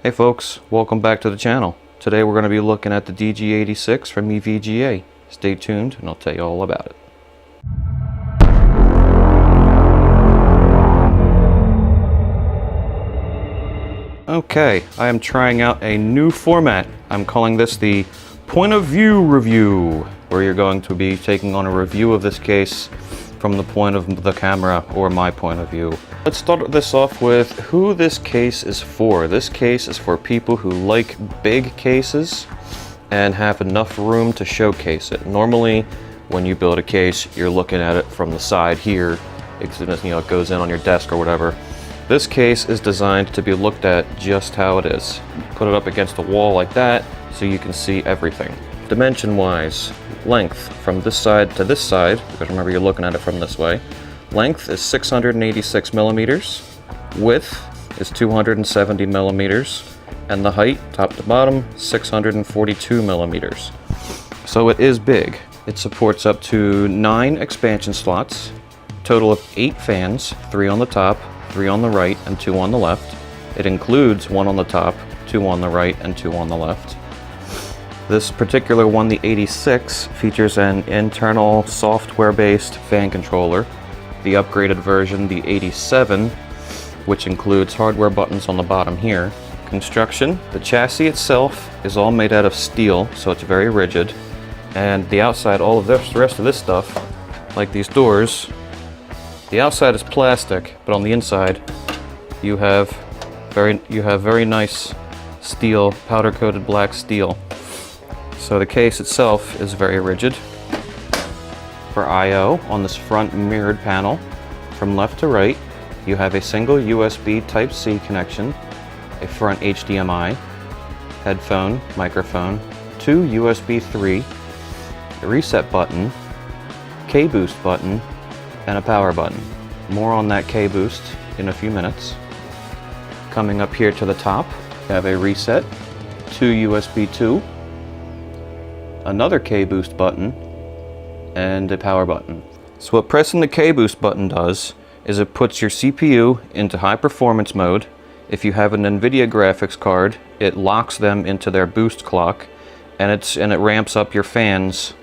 Hey folks, welcome back to the channel. Today we're going to be looking at the DG-86 from EVGA. Stay tuned and I'll tell you all about it. Okay, I am trying out a new format. I'm calling this the point of view review, where you're going to be taking on a review of this case from the point of the camera, or my point of view. Let's start this off with who this case is for. This case is for people who like big cases and have enough room to showcase it. Normally, when you build a case, you're looking at it from the side here, it goes in on your desk or whatever. This case is designed to be looked at just how it is. Put it up against the wall like that so you can see everything. Dimension-wise, length from this side to this side, because remember you're looking at it from this way. Length is 686 millimeters, width is 270 millimeters, and the height, top to bottom, 642 millimeters. So it is big. It supports up to 9 expansion slots, total of 8 fans, 3 on the top, 3 on the right, and 2 on the left. It includes 1 on the top, 2 on the right, and 2 on the left. This particular one, the 86, features an internal software-based fan controller. The upgraded version, the 87, which includes hardware buttons on the bottom here. Construction, the chassis itself is all made out of steel, so it's very rigid. And the outside, all of this, the rest of this stuff, like these doors, the outside is plastic, but on the inside, you have very nice steel, powder-coated black steel. So the case itself is very rigid. For I/O, on this front mirrored panel, from left to right, you have a single USB Type-C connection, a front HDMI, headphone, microphone, 2 USB 3, a reset button, K-boost button, and a power button. More on that K-boost in a few minutes. Coming up here to the top, you have a reset, 2 USB 2, another K-boost button, and a power button. So what pressing the K-boost button does is it puts your CPU into high performance mode. If you have an NVIDIA graphics card, it locks them into their boost clock, and it ramps up your fans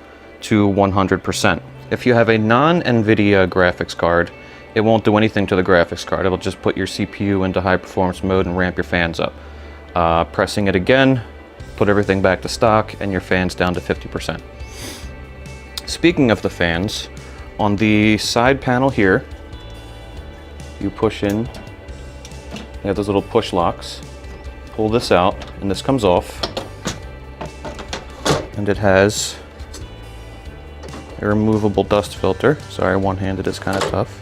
to 100%. If you have a non-NVIDIA graphics card, it won't do anything to the graphics card. It'll just put your CPU into high performance mode and ramp your fans up. Pressing it again, put everything back to stock, and your fan's down to 50%. Speaking of the fans, on the side panel here, you push in, you have those little push locks. Pull this out, and this comes off. And it has a removable dust filter. Sorry, one-handed is kind of tough.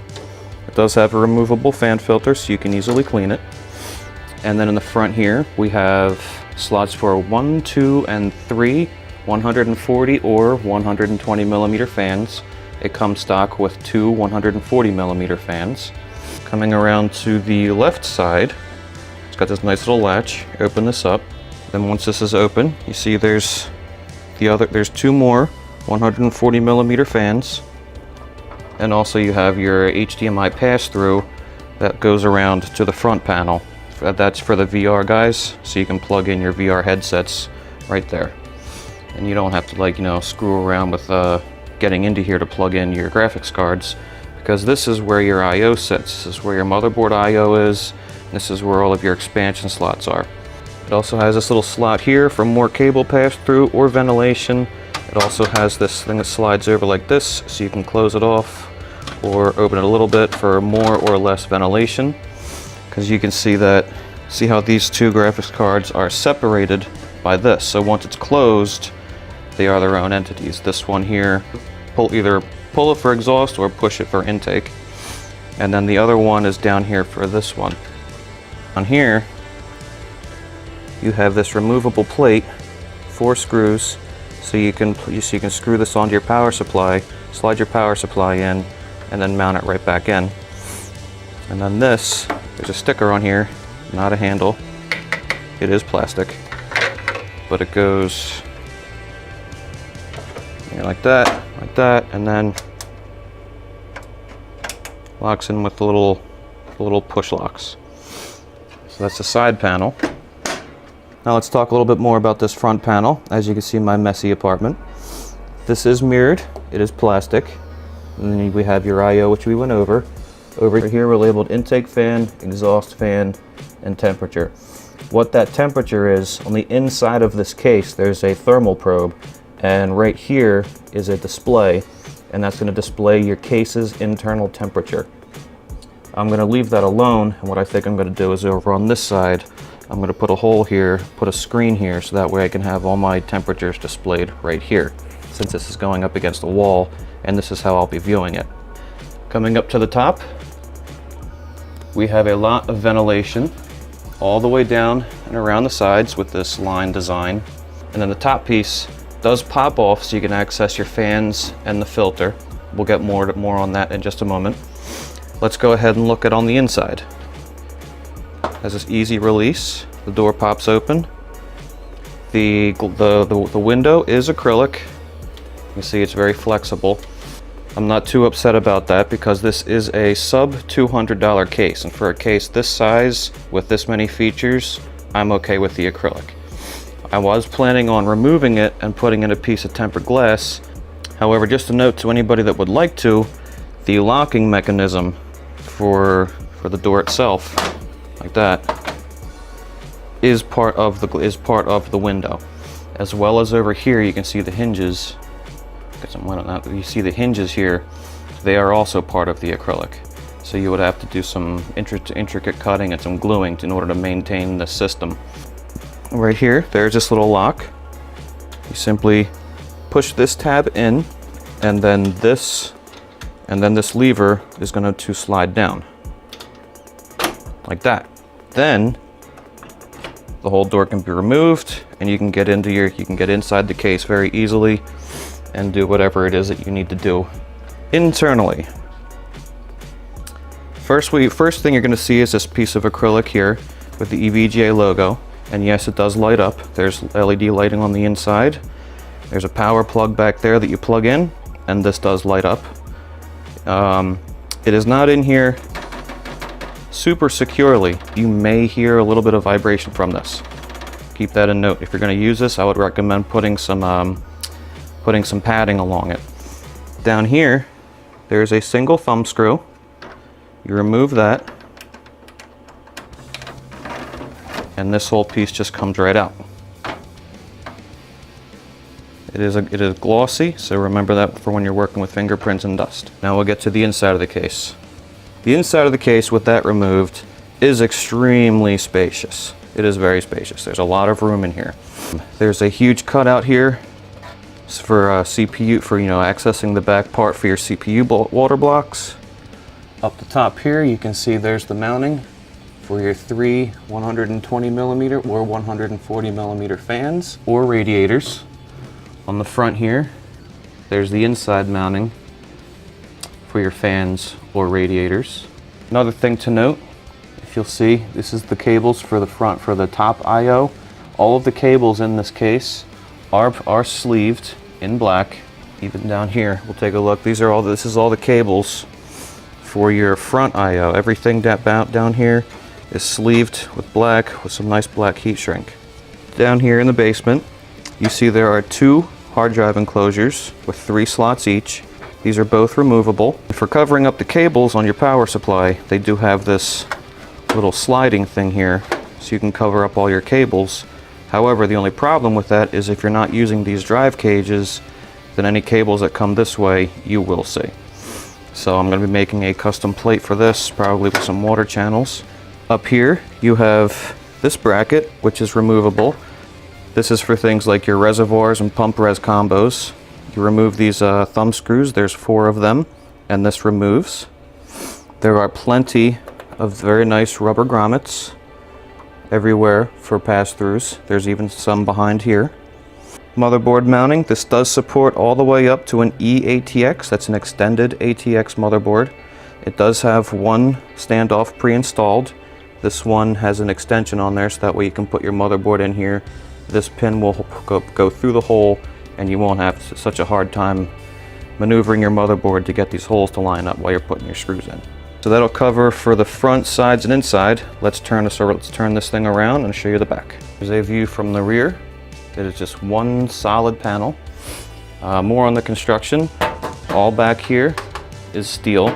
It does have a removable fan filter, so you can easily clean it. And then in the front here, we have slots for 1, 2, and 3 140 or 120 millimeter fans. It comes stock with 2 140 millimeter fans. Coming around to the left side, it's got this nice little latch. Open this up. Then once this is open, you see there's 2 more 140 millimeter fans. And also you have your HDMI pass-through that goes around to the front panel. That's for the VR guys, so you can plug in your VR headsets right there. And you don't have to screw around with getting into here to plug in your graphics cards, because this is where your I/O sits. This is where your motherboard I/O is. This is where all of your expansion slots are. It also has this little slot here for more cable pass-through or ventilation. It also has this thing that slides over like this, so you can close it off or open it a little bit for more or less ventilation. Because you can see how these 2 graphics cards are separated by this. So once it's closed, they are their own entities. This one here, either pull it for exhaust or push it for intake. And then the other one is down here for this one. On here, you have this removable plate, 4 screws, so you can screw this onto your power supply, slide your power supply in, and then mount it right back in. And then there's a sticker on here, not a handle. It is plastic, but it goes like that, and then locks in with the little push locks. So that's the side panel. Now let's talk a little bit more about this front panel. As you can see, my messy apartment. This is mirrored, it is plastic. And then we have your I/O, which we went over. Over here we're labeled intake fan, exhaust fan, and temperature. What that temperature is, on the inside of this case, there's a thermal probe, and right here is a display, and that's going to display your case's internal temperature. I'm going to leave that alone, and what I think I'm going to do is over on this side, I'm going to put a hole here, put a screen here, so that way I can have all my temperatures displayed right here, since this is going up against the wall, and this is how I'll be viewing it. Coming up to the top, we have a lot of ventilation all the way down and around the sides with this line design. And then the top piece does pop off so you can access your fans and the filter. We'll get more on that in just a moment. Let's go ahead and look at on the inside. Has this easy release. The door pops open. The window is acrylic. You can see it's very flexible. I'm not too upset about that because this is a sub $200 case, and for a case this size with this many features, I'm okay with the acrylic. I was planning on removing it and putting in a piece of tempered glass. However, just a note to anybody that would like to, the locking mechanism for the door itself, like that, is part of the window. As well as over here, you can see the hinges. Get some light on that. You see the hinges here. They are also part of the acrylic. So you would have to do some intricate cutting and some gluing in order to maintain the system. Right here, there's this little lock. You simply push this tab in, and then this lever is going to slide down like that. Then the whole door can be removed, and you can get inside the case very easily and do whatever it is that you need to do internally. First thing you're going to see is this piece of acrylic here with the EVGA logo, and yes, it does light up. There's LED lighting on the inside. There's a power plug back there that you plug in, and this does light up. It is not in here super securely. You may hear a little bit of vibration from this. Keep that in note. If you're going to use this, I would recommend putting some padding along it. Down here, there's a single thumb screw. You remove that, and this whole piece just comes right out. It is glossy, so remember that for when you're working with fingerprints and dust. Now we'll get to the inside of the case. The inside of the case with that removed is extremely spacious. It is very spacious. There's a lot of room in here. There's a huge cutout here for CPU, for accessing the back part for your CPU water blocks. Up the top here, you can see there's the mounting for your three 120mm or 140mm fans or radiators. On the front here, there's the inside mounting for your fans or radiators. Another thing to note, if you'll see, this is the cables for the front, for the top I/O. All of the cables in this case are sleeved in black. Even down here, we'll take a look. This is all the cables for your front I/O. Everything down here is sleeved with black with some nice black heat shrink. Down here in the basement, you see there are two hard drive enclosures with 3 slots each. These are both removable. For covering up the cables on your power supply, they do have this little sliding thing here, so you can cover up all your cables. However, the only problem with that is if you're not using these drive cages, then any cables that come this way, you will see. So I'm going to be making a custom plate for this, probably with some water channels. Up here, you have this bracket, which is removable. This is for things like your reservoirs and pump res combos. You remove these thumb screws, there's 4 of them, and this removes. There are plenty of very nice rubber grommets everywhere for pass-throughs. There's even some behind here. Motherboard mounting, this does support all the way up to an eATX, that's an extended ATX motherboard. It does have one standoff pre-installed. This one has an extension on there, so that way you can put your motherboard in here. This pin will go through the hole, and you won't have such a hard time maneuvering your motherboard to get these holes to line up while you're putting your screws in. So that'll cover for the front, sides, and inside. Let's turn this thing around and show you the back. Here's a view from the rear. It is just one solid panel. More on the construction. All back here is steel,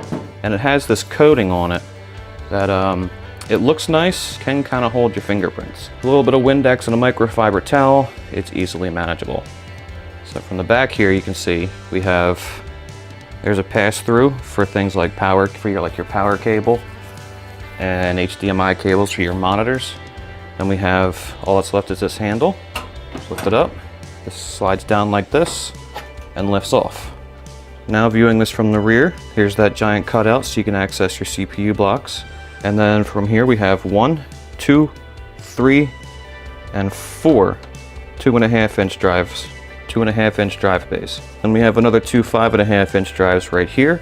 and it has this coating on it that it looks nice, can kind of hold your fingerprints. A little bit of Windex and a microfiber towel, it's easily manageable. So from the back here, you can see there's a pass-through for things like power, for your power cable and HDMI cables for your monitors. Then we have, all that's left is this handle. Lift it up. This slides down like this and lifts off. Now viewing this from the rear, here's that giant cutout so you can access your CPU blocks. And then from here we have 1, 2, 3, and 4 2.5-inch drives. 2.5-inch drive bays. And we have another 2 5.5-inch drives right here,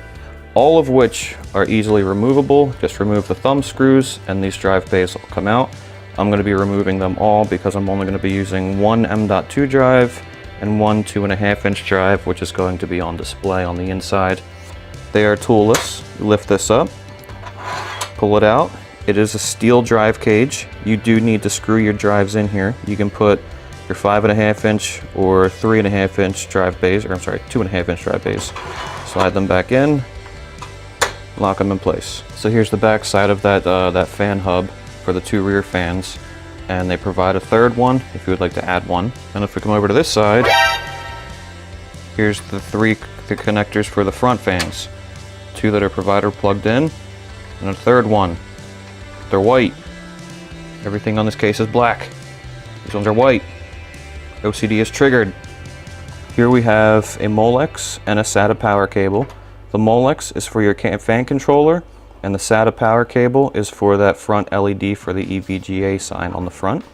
all of which are easily removable. Just remove the thumb screws and these drive bays will come out. I'm going to be removing them all because I'm only going to be using one M.2 drive and one 2.5-inch drive, which is going to be on display on the inside. They are toolless. You lift this up, pull it out. It is a steel drive cage. You do need to screw your drives in here. You can put your 5.5-inch or 3.5-inch drive bays, or I'm sorry, 2.5-inch drive bays. Slide them back in, lock them in place. So here's the back side of that fan hub for the 2 rear fans, and they provide a third one if you would like to add one. And if we come over to this side, here's the connectors for the front fans. 2 that are provided plugged in, and a third one. They're white. Everything on this case is black. These ones are white. OCD is triggered. Here we have a Molex and a SATA power cable. The Molex is for your fan controller, and the SATA power cable is for that front LED for the EVGA sign on the front.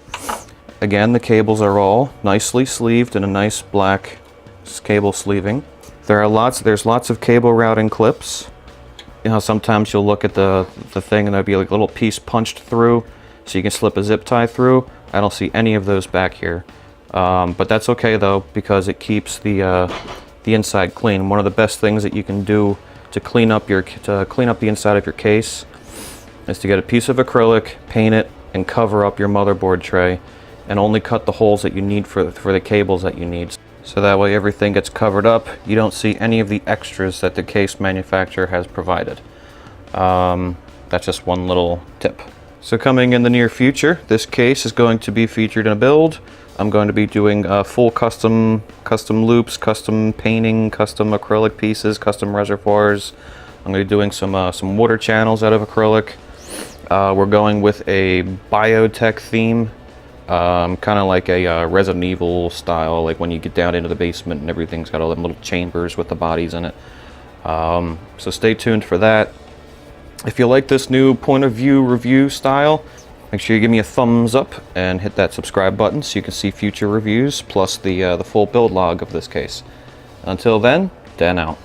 Again, the cables are all nicely sleeved in a nice black cable sleeving. There's lots of cable routing clips. You know, sometimes you'll look at the thing and there'll be like a little piece punched through so you can slip a zip tie through. I don't see any of those back here. But that's okay though, because it keeps the inside clean. One of the best things that you can do to clean up the inside of your case is to get a piece of acrylic, paint it, and cover up your motherboard tray, and only cut the holes that you need for the cables that you need. So that way everything gets covered up. You don't see any of the extras that the case manufacturer has provided. That's just one little tip. So coming in the near future, this case is going to be featured in a build. I'm going to be doing full custom loops, custom painting, custom acrylic pieces, custom reservoirs. I'm going to be doing some water channels out of acrylic. We're going with a biotech theme, kind of like a Resident Evil style, like when you get down into the basement and everything's got all them little chambers with the bodies in it. So stay tuned for that. If you like this new point of view review style, make sure you give me a thumbs up and hit that subscribe button so you can see future reviews plus the full build log of this case. Until then, Dan out.